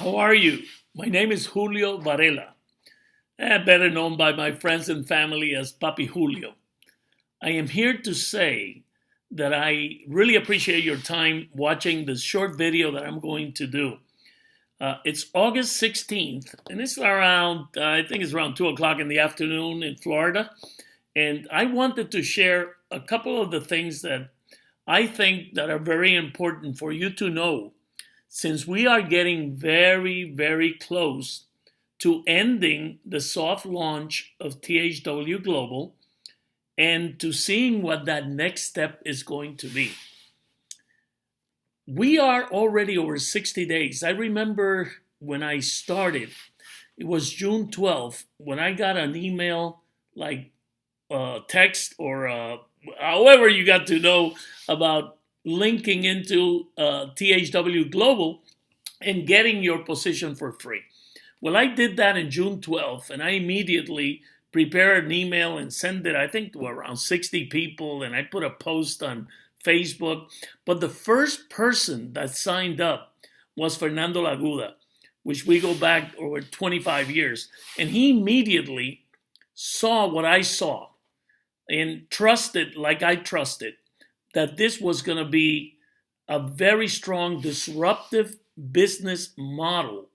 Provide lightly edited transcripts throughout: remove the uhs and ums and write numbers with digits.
How are you? My name is Julio Varela, better known by my friends and family as papijulio. I am here to say that I really appreciate your time watching this short video that I'm going to do. It's August 16th, and it's around, I think it's around 2 o'clock in the afternoon in Florida. And I wanted to share a couple of the things that I think that are very important for you to know, since we are getting very, very close to ending the soft launch of THW Global and to seeing what that next step is going to be. We are already over 60 days. I remember when I started, it was June 12th, when I got an email like text or however you got to know about linking into THW Global and getting your position for free. Well, I did that in June 12th, and I immediately prepared an email and sent it, I think, to around 60 people, and I put a post on Facebook. But the first person that signed up was Fernando Laguda, which we go back over 25 years. And he immediately saw what I saw and trusted, like I trusted, that this was going to be a very strong disruptive business model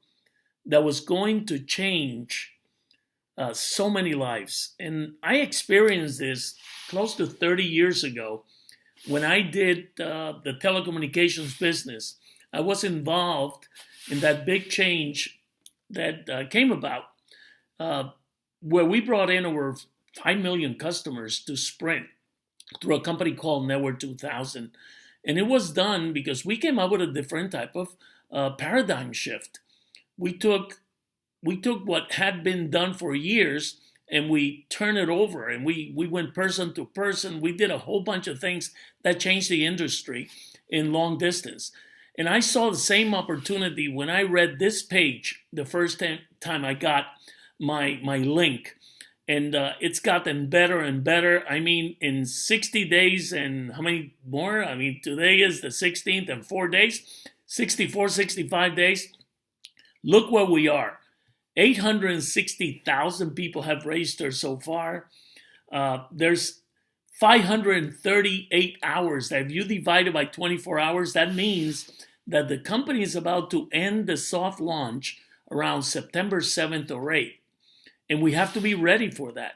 that was going to change so many lives. And I experienced this close to 30 years ago when I did the telecommunications business. I was involved in that big change that came about where we brought in over 5 million customers to Sprint through a company called Network 2000. And it was done because we came up with a different type of paradigm shift. We took what had been done for years and we turned it over, and we went person to person. We did a whole bunch of things that changed the industry in long distance. And I saw the same opportunity when I read this page the first time I got my link. And it's gotten better and better. I mean, in 60 days and how many more? I mean, today is the 16th and 4 days, 64, 65 days. Look where we are. 860,000 people have registered so far. There's 538 hours. If you divide it by 24 hours, that means that the company is about to end the soft launch around September 7th or 8th. And we have to be ready for that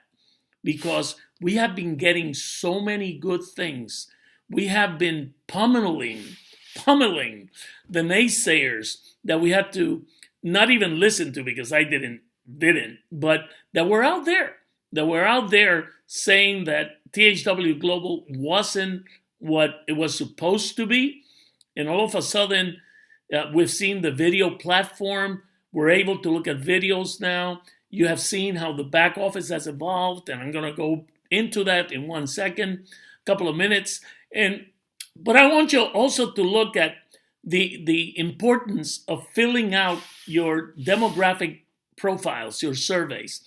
because we have been getting so many good things. We have been pummeling the naysayers that we had to not even listen to because I didn't, but that were out there saying that THW Global wasn't what it was supposed to be. And all of a sudden, we've seen the video platform. We're able to look at videos now. You have seen how the back office has evolved, and I'm going to go into that in 1 second, a couple of minutes. But I want you also to look at the importance of filling out your demographic profiles, your surveys.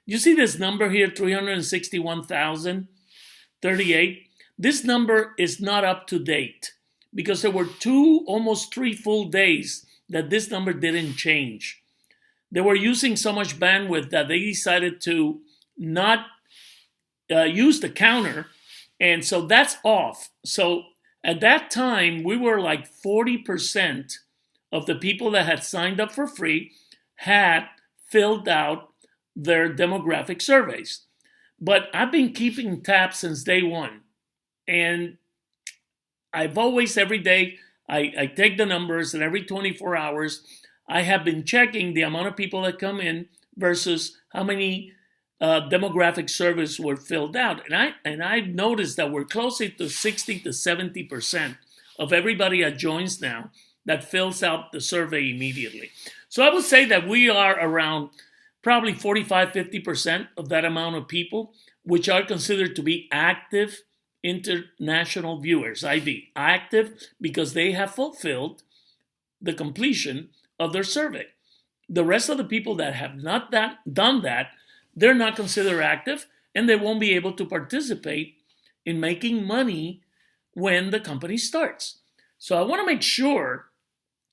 You see this number here, 361,038. This number is not up to date because there were almost 3 full days that this number didn't change. They were using so much bandwidth that they decided to not use the counter. And so that's off. So at that time, we were like 40% of the people that had signed up for free had filled out their demographic surveys. But I've been keeping tabs since day one. And I've always, every day, I take the numbers, and every 24 hours, I have been checking the amount of people that come in versus how many demographic surveys were filled out. And I've noticed that we're closer to 60 to 70% of everybody that joins now that fills out the survey immediately. So I would say that we are around probably 45, 50% of that amount of people, which are considered to be active international viewers, IB, active because they have fulfilled the completion of their survey. The rest of the people that have not done that, they're not considered active, and they won't be able to participate in making money when the company starts. So I want to make sure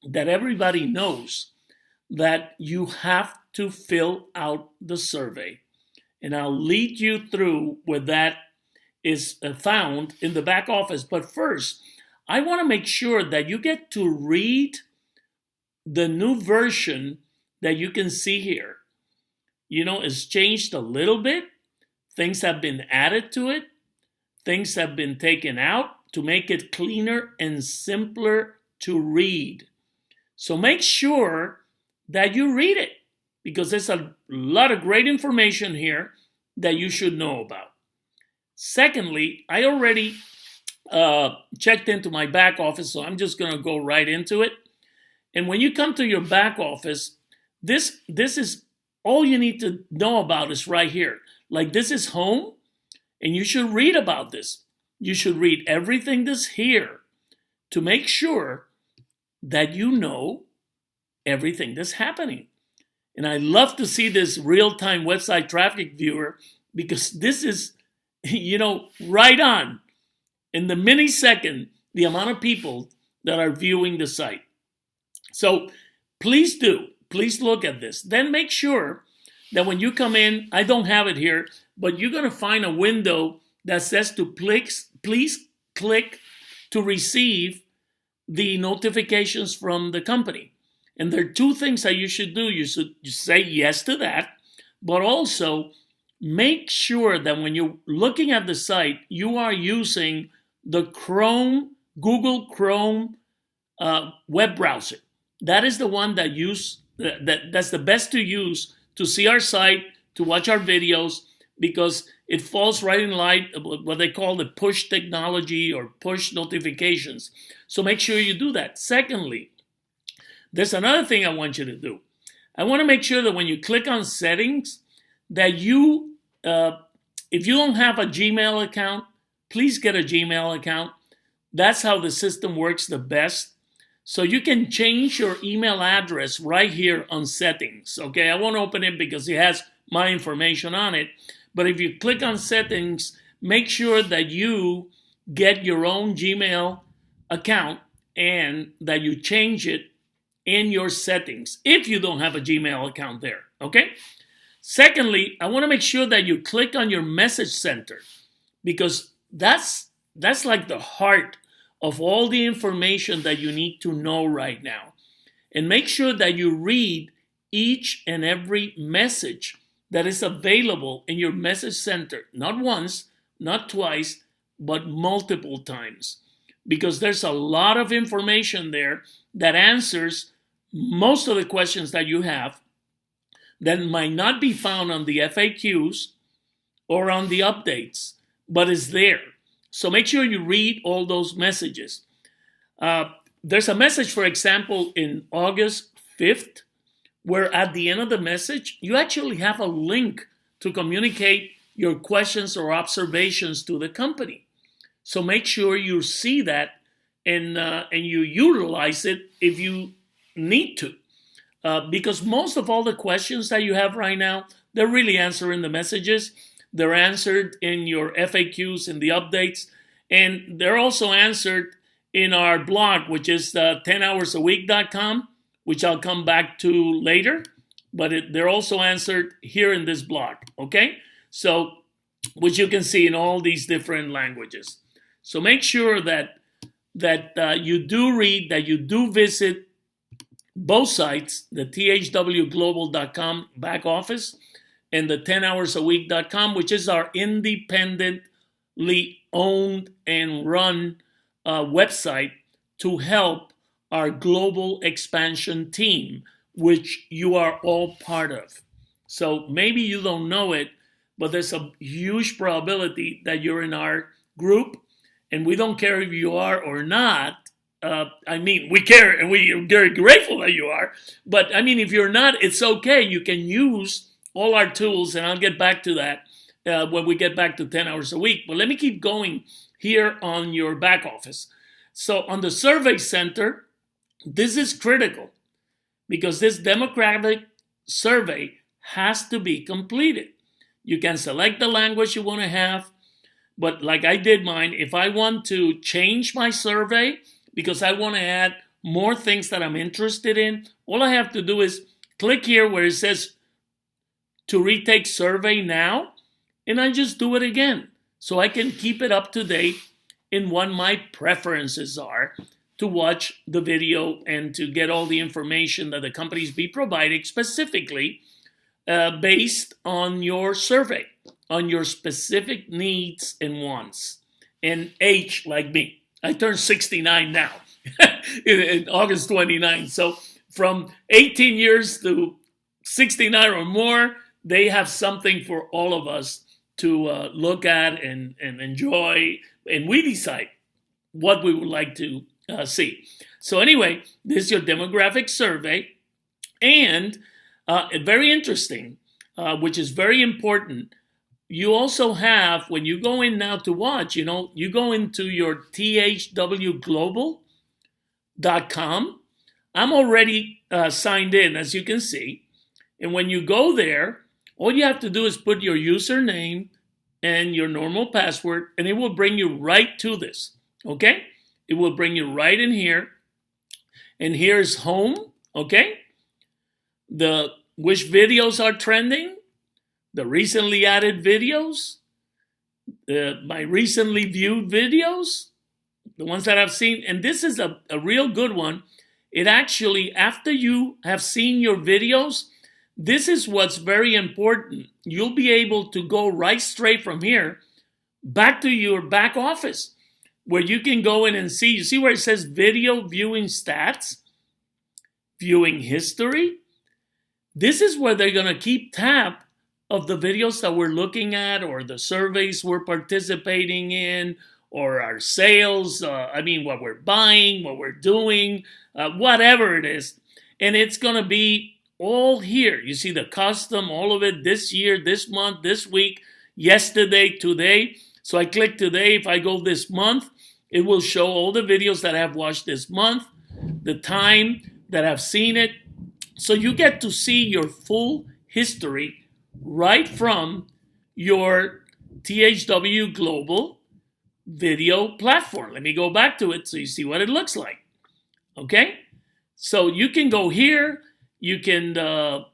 that everybody knows that you have to fill out the survey. And I'll lead you through where that is found in the back office. But first, I want to make sure that you get to read the new version that you can see here. You know, it's changed a little bit. Things have been added to it. Things have been taken out to make it cleaner and simpler to read. So make sure that you read it, because there's a lot of great information here that you should know about. Secondly, I already checked into my back office, so I'm just going to go right into it. And when you come to your back office, this is all you need to know about is right here. Like, this is home, and you should read about this. You should read everything that's here to make sure that you know everything that's happening. And I love to see this real-time website traffic viewer, because this is, you know, right on. In the millisecond, the amount of people that are viewing the site. So please look at this. Then make sure that when you come in, I don't have it here, but you're going to find a window that says to please click to receive the notifications from the company. And there are two things that you should do. You should say yes to that, but also make sure that when you're looking at the site, you are using the Google Chrome web browser. That is the one that's the best to use to see our site, to watch our videos, because it falls right in line with what they call the push technology or push notifications. So make sure you do that. Secondly, there's another thing I want you to do. I want to make sure that when you click on settings, that you, if you don't have a Gmail account, please get a Gmail account. That's how the system works the best. So you can change your email address right here on settings. Okay, I won't open it because it has my information on it. But if you click on settings, make sure that you get your own Gmail account and that you change it in your settings if you don't have a Gmail account there. Okay? Secondly, I want to make sure that you click on your message center, because that's like the heart of all the information that you need to know right now. And make sure that you read each and every message that is available in your message center, not once, not twice, but multiple times, because there's a lot of information there that answers most of the questions that you have that might not be found on the FAQs or on the updates, but is there. So make sure you read all those messages. There's a message, for example, in August 5th, where at the end of the message, you actually have a link to communicate your questions or observations to the company. So make sure you see that and you utilize it if you need to. Because most of all the questions that you have right now, they're really answered in the messages. They're answered in your FAQs and the updates. And they're also answered in our blog, which is 10hoursAweek.com, which I'll come back to later. But they're also answered here in this blog, okay? So, which you can see in all these different languages. So make sure that you do read, that you do visit both sites, the THWGlobal.com back office and the 10hoursAweek.com, which is our independently owned and run website to help our global expansion team, which you are all part of. So maybe you don't know it, but there's a huge probability that you're in our group, and we don't care if you are or not. We care, and we're very grateful that you are. But I mean, if you're not, it's okay. You can use all our tools, and I'll get back to that when we get back to 10 hours a week. But let me keep going here on your back office. So on the survey center, this is critical because this demographic survey has to be completed. You can select the language you want to have, but like I did mine, if I want to change my survey because I want to add more things that I'm interested in, all I have to do is click here where it says to retake survey now, and I just do it again. So I can keep it up to date in what my preferences are to watch the video and to get all the information that the companies be providing specifically based on your survey, on your specific needs and wants, and age like me. I turned 69 now in August 29. So from 18 years to 69 or more, they have something for all of us to look at and enjoy, and we decide what we would like to see. So anyway, this is your demographic survey, and very interesting, which is very important. You also have, when you go in now to watch, you go into your THW Global.com. I'm already signed in, as you can see. And when you go there, all you have to do is put your username and your normal password, and it will bring you right to this, okay? It will bring you right in here. And here's home, okay? Which videos are trending, the recently added videos, my recently viewed videos, the ones that I've seen. And this is a real good one. It actually, after you have seen your videos, this is what's very important. You'll be able to go right straight from here back to your back office, where you can go in and see. You see where it says video viewing stats, viewing history? This is where they're going to keep tab of the videos that we're looking at, or the surveys we're participating in, or our sales, what we're buying, what we're doing, whatever it is. And it's going to be all here. You see the custom, all of it, this year, this month, this week, yesterday, today. So I click today. If I go this month, it will show all the videos that I've watched this month, the time that I've seen it. So you get to see your full history right from your THW Global video platform. Let me go back to it so you see what it looks like. Okay? So you can go here. You can go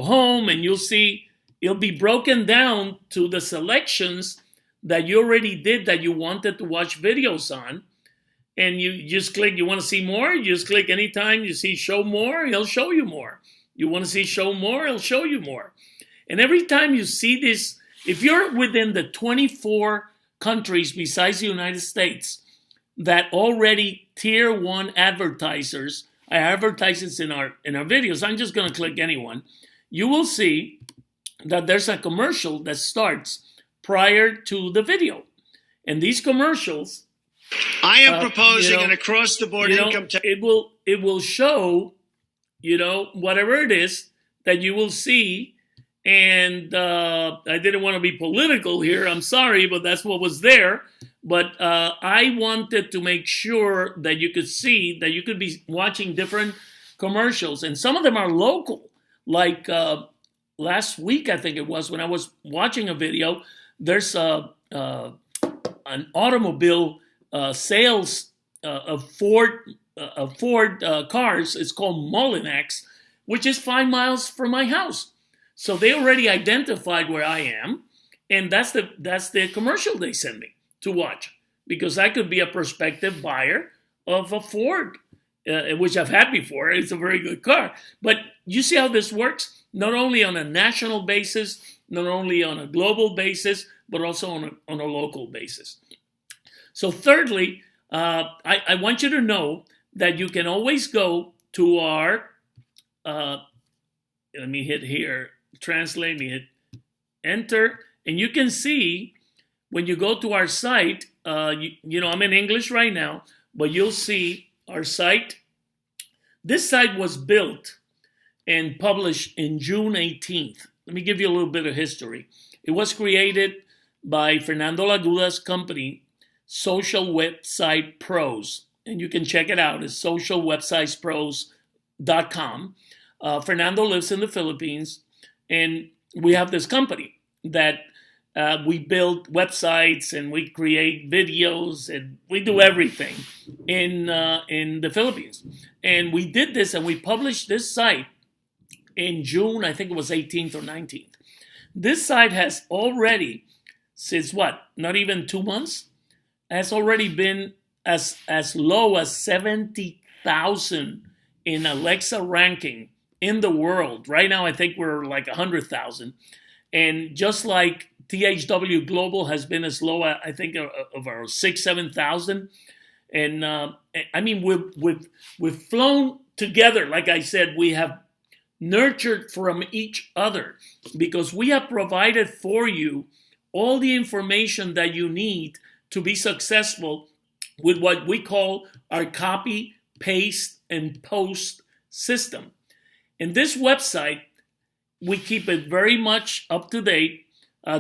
home, and you'll see it'll be broken down to the selections that you already did that you wanted to watch videos on. And you just click, you want to see more? You just click anytime you see show more, he'll show you more. You want to see show more, he'll show you more. And every time you see this, if you're within the 24 countries besides the United States that already tier 1 advertisers are advertisers in our videos, I'm just going to click anyone. You will see that there's a commercial that starts prior to the video. And these commercials, I am proposing an across-the-board income tax. It will show, whatever it is that you will see. And I didn't want to be political here. I'm sorry, but that's what was there. But I wanted to make sure that you could see that you could be watching different commercials. And some of them are local. Like last week, I think it was, when I was watching a video, there's an automobile sales of Ford cars. It's called Mullinax, which is 5 miles from my house. So they already identified where I am, and that's the commercial they send me to watch, because I could be a prospective buyer of a Ford, which I've had before. It's a very good car. But you see how this works? Not only on a national basis, not only on a global basis, but also on a local basis. So thirdly, I want you to know that you can always go to our, let me hit here, translate, me hit enter, and you can see when you go to our site, I'm in English right now, but you'll see our site. This site was built and published in June 18th. Let me give you a little bit of history. It was created by Fernando Laguda's company, Social Website Pros, and you can check it out. It's socialwebsitespros.com. Fernando lives in the Philippines, and we have this company that we build websites and we create videos and we do everything in the Philippines. And we did this and we published this site in June, I think it was 18th or 19th. This site has already, since what, not even 2 months, has already been as low as 70,000 in Alexa ranking in the world. Right now, I think we're like 100,000. And just like THW Global has been as low, I think, of our 7,000. And I mean, we've flown together. Like I said, we have nurtured from each other because we have provided for you all the information that you need to be successful with what we call our copy, paste, and post system. In this website, we keep it very much up to date.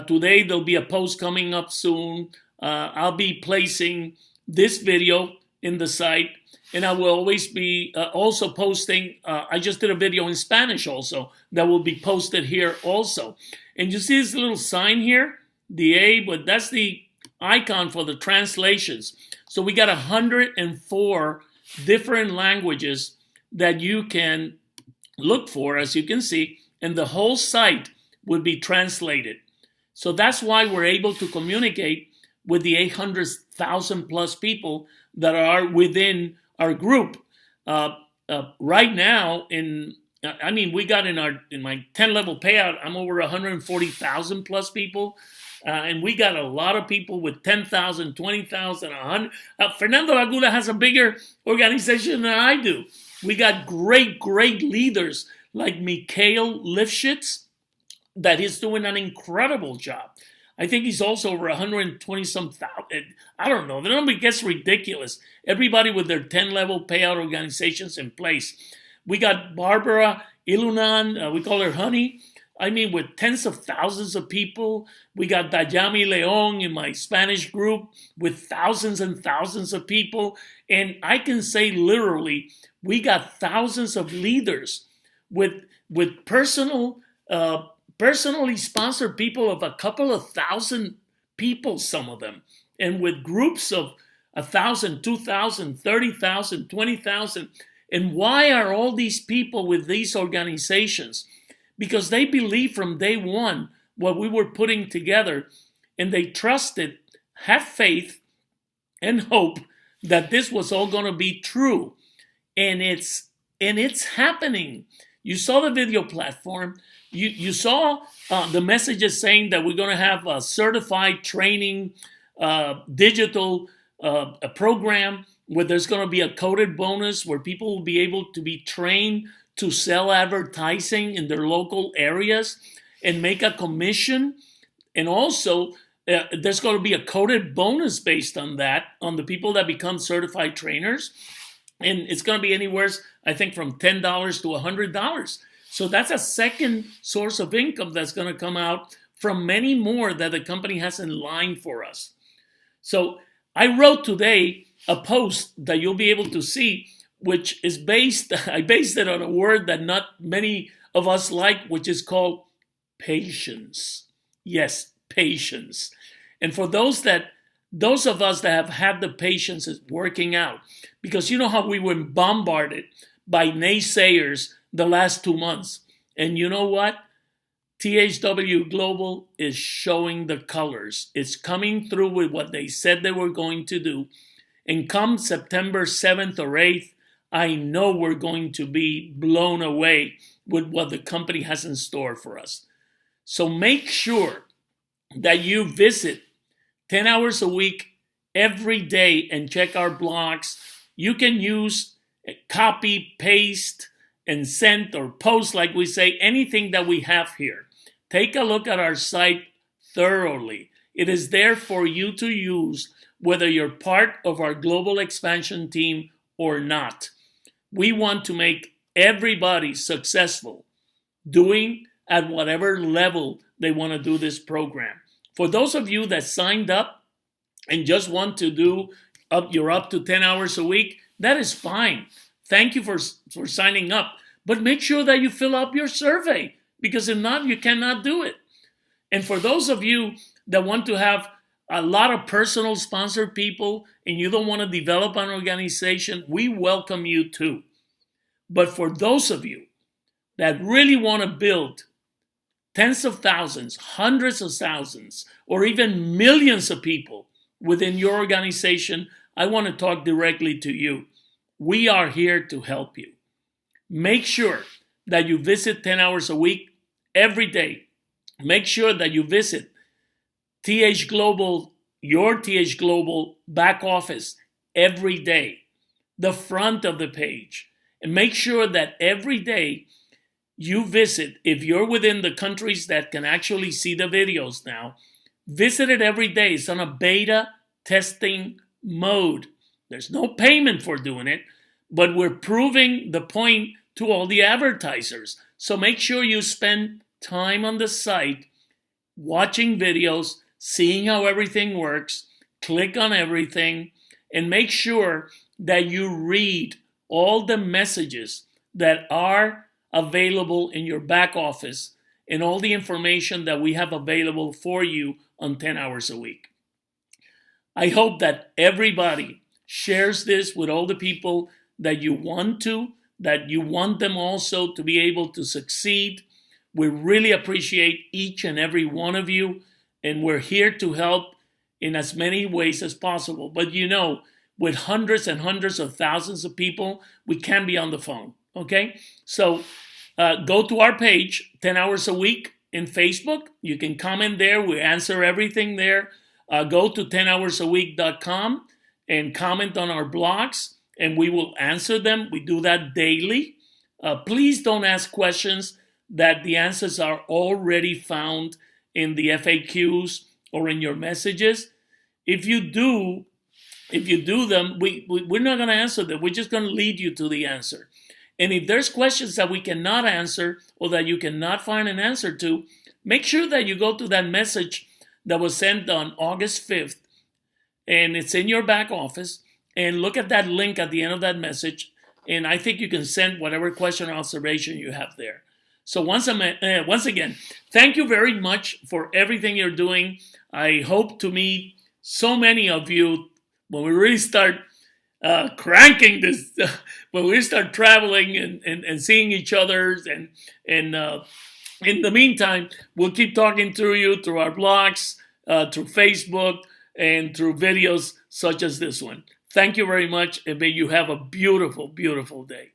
Today, there'll be a post coming up soon. I'll be placing this video in the site, and I will always be also posting. I just did a video in Spanish also that will be posted here also. And you see this little sign here, the A, but that's the icon for the translations. So we got 104 different languages that you can look for, as you can see, and the whole site would be translated. So that's why we're able to communicate with the 800,000 plus people that are within our group. Right now, we got in my 10 level payout, I'm over 140,000 plus people. And we got a lot of people with 10,000, 20,000, 100. Fernando Laguna has a bigger organization than I do. We got great leaders like Mikhail Lifshitz, that is doing an incredible job. I think he's also over 120 some thousand. I don't know. The number gets ridiculous. Everybody with their 10 level payout organizations in place. We got Barbara Ilunan, we call her Honey. I mean, with tens of thousands of people. We got Dayami Leon in my Spanish group with thousands and thousands of people. And I can say literally, we got thousands of leaders with personally sponsored people of a couple of thousand people, some of them, and with groups of 1,000, 2,000, 30,000, 20,000. And why are all these people with these organizations? Because they believe from day one what we were putting together, and they trusted, have faith, and hope that this was all going to be true. And it's happening. You saw the video platform. You saw the messages saying that we're going to have a certified training, digital a program where there's going to be a coded bonus where people will be able to be trained to sell advertising in their local areas and make a commission. And also, there's going to be a coded bonus based on that, on the people that become certified trainers. And it's going to be anywhere, I think, from $10 to $100. So that's a second source of income that's going to come out from many more that the company has in line for us. So I wrote today a post that you'll be able to see, which is I based it on a word that not many of us like, which is called patience. Yes, patience. And for those of us that have had the patience is working out, because you know how we were bombarded by naysayers the last 2 months. And you know what? THW Global is showing the colors. It's coming through with what they said they were going to do. And come September 7th or 8th, I know we're going to be blown away with what the company has in store for us. So make sure that you visit 10 hours a week every day and check our blogs. You can use copy, paste, and send or post, like we say, anything that we have here. Take a look at our site thoroughly. It is there for you to use, whether you're part of our global expansion team or not. We want to make everybody successful doing at whatever level they want to do this program. For those of you that signed up and just want to do you're up to 10 hours a week, that is fine. Thank you for signing up. But make sure that you fill out your survey, because if not, you cannot do it. And for those of you that want to have a lot of personal sponsored people and you don't want to develop an organization, we welcome you too. But for those of you that really want to build tens of thousands, hundreds of thousands, or even millions of people within your organization, I want to talk directly to you. We are here to help you. Make sure that you visit 10 hours a week every day. Make sure that you visit TH Global, your TH Global back office every day, the front of the page. And make sure that every day you visit, if you're within the countries that can actually see the videos now, visit it every day. It's on a beta testing mode. There's no payment for doing it, but we're proving the point to all the advertisers. So make sure you spend time on the site watching videos, seeing how everything works, click on everything, and make sure that you read all the messages that are available in your back office and all the information that we have available for you on 10 hours a week. I hope that everybody shares this with all the people that you want to, that you want them also to be able to succeed. We really appreciate each and every one of you, and we're here to help in as many ways as possible. But you know, with hundreds and hundreds of thousands of people, we can't be on the phone, okay? So go to our page, 10 hours a week in Facebook. You can comment there. We answer everything there. Go to 10hoursaweek.com and comment on our blogs, and we will answer them. We do that daily. Please don't ask questions that the answers are already found in the FAQs or in your messages. If you do them, we're not going to answer them. We're just going to lead you to the answer. And if there's questions that we cannot answer or that you cannot find an answer to, make sure that you go to that message that was sent on August 5th, and it's in your back office, and look at that link at the end of that message, and I think you can send whatever question or observation you have there. So once again, thank you very much for everything you're doing. I hope to meet so many of you when we really start cranking this, when we start traveling and seeing each other. And in the meantime, we'll keep talking to you through our blogs, through Facebook, and through videos such as this one. Thank you very much, and may you have a beautiful, beautiful day.